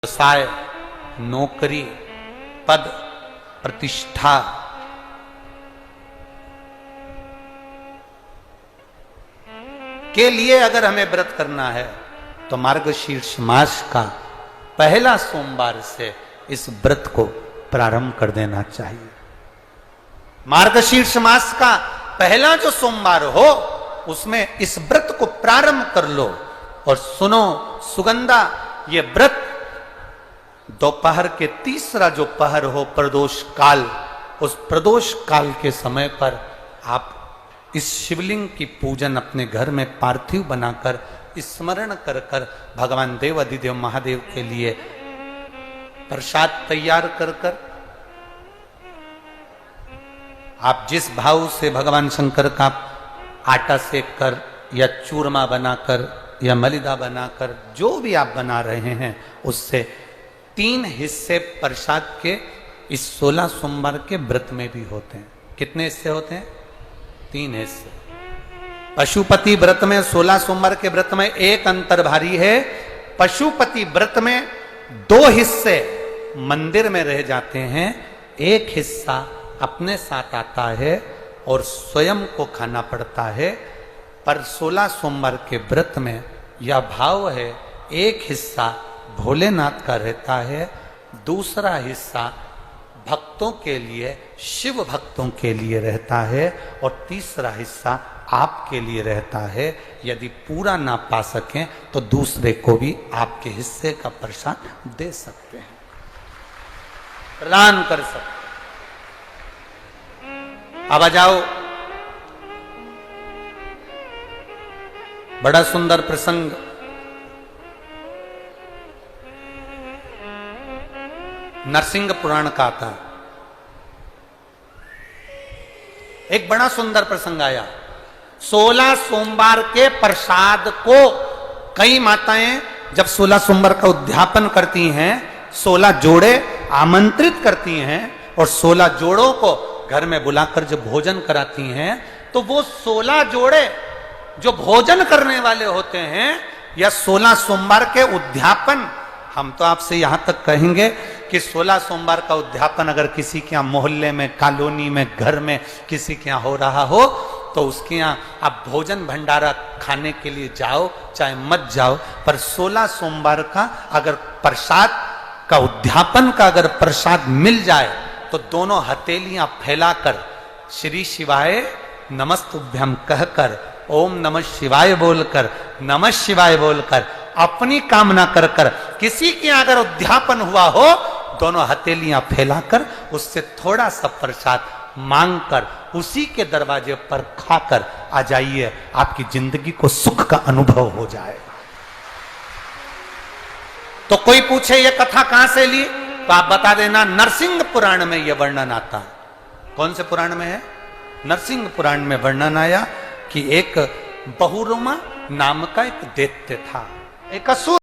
व्यवसाय, नौकरी, पद, प्रतिष्ठा, के लिए अगर हमें व्रत करना है तो मार्गशीर्ष मास का पहला सोमवार से इस व्रत को प्रारंभ कर देना चाहिए। मार्गशीर्ष मास का पहला जो सोमवार हो उसमें इस व्रत को प्रारंभ कर लो। और सुनो सुगंधा, ये व्रत दोपहर के तीसरा जो पहर हो प्रदोष काल, उस प्रदोष काल के समय पर आप इस शिवलिंग की पूजन अपने घर में पार्थिव बनाकर स्मरण कर कर भगवान देव अधिदेव महादेव के लिए प्रसाद तैयार कर कर आप जिस भाव से भगवान शंकर का आटा सेक कर या चूरमा बनाकर या मलिदा बनाकर जो भी आप बना रहे हैं उससे 3 हिस्से प्रसाद के इस 16 सोमवार के व्रत में भी होते हैं। कितने हिस्से होते हैं? 3 हिस्से। पशुपति व्रत में 16 सोमवार के व्रत में एक अंतर भारी है। पशुपति व्रत में 2 हिस्से मंदिर में रह जाते हैं, एक हिस्सा अपने साथ आता है और स्वयं को खाना पड़ता है। पर 16 सोमवार के व्रत में यह भाव है, एक हिस्सा भोलेनाथ का रहता है, दूसरा हिस्सा भक्तों के लिए, शिव भक्तों के लिए रहता है और तीसरा हिस्सा आपके लिए रहता है। यदि पूरा ना पा सकें तो दूसरे को भी आपके हिस्से का प्रसाद दे सकते हैं, प्रदान कर सकते हैं। अब आ जाओ, बड़ा सुंदर प्रसंग। नरसिंह पुराण का आता है। एक बड़ा सुंदर प्रसंग आया। 16 सोमवार के प्रसाद को कई माताएं जब 16 सोमवार का उद्यापन करती हैं, 16 जोड़े आमंत्रित करती हैं और 16 जोड़ों को घर में बुलाकर जब भोजन कराती हैं तो वो 16 जोड़े जो भोजन करने वाले होते हैं या 16 सोमवार के उद्यापन, हम तो आपसे यहां तक कहेंगे कि 16 सोमवार का उद्यापन अगर किसी के यहाँ मोहल्ले में, कॉलोनी में, घर में किसी के यहाँ हो रहा हो तो उसके यहाँ आप भोजन भंडारा खाने के लिए जाओ चाहे मत जाओ, पर 16 सोमवार का अगर प्रसाद का उद्यापन का अगर प्रसाद मिल जाए तो दोनों हथेलियां फैलाकर श्री शिवाय नमस्तुभ्यम कहकर, ओम नमः शिवाय बोलकर, नमः शिवाय बोलकर अपनी कामना कर कर किसी के अगर उद्यापन हुआ हो, दोनों हथेलियां फैलाकर उससे थोड़ा सा प्रसाद मांगकर उसी के दरवाजे पर खाकर आ जाइए, आपकी जिंदगी को सुख का अनुभव हो जाएगा। तो कोई पूछे ये कथा कहां से ली तो आप बता देना, नरसिंह पुराण में यह वर्णन आता है। कौन से पुराण में है? नरसिंह पुराण में वर्णन आया कि एक बहुरुमा नाम का एक दैत्य था, एक असुर।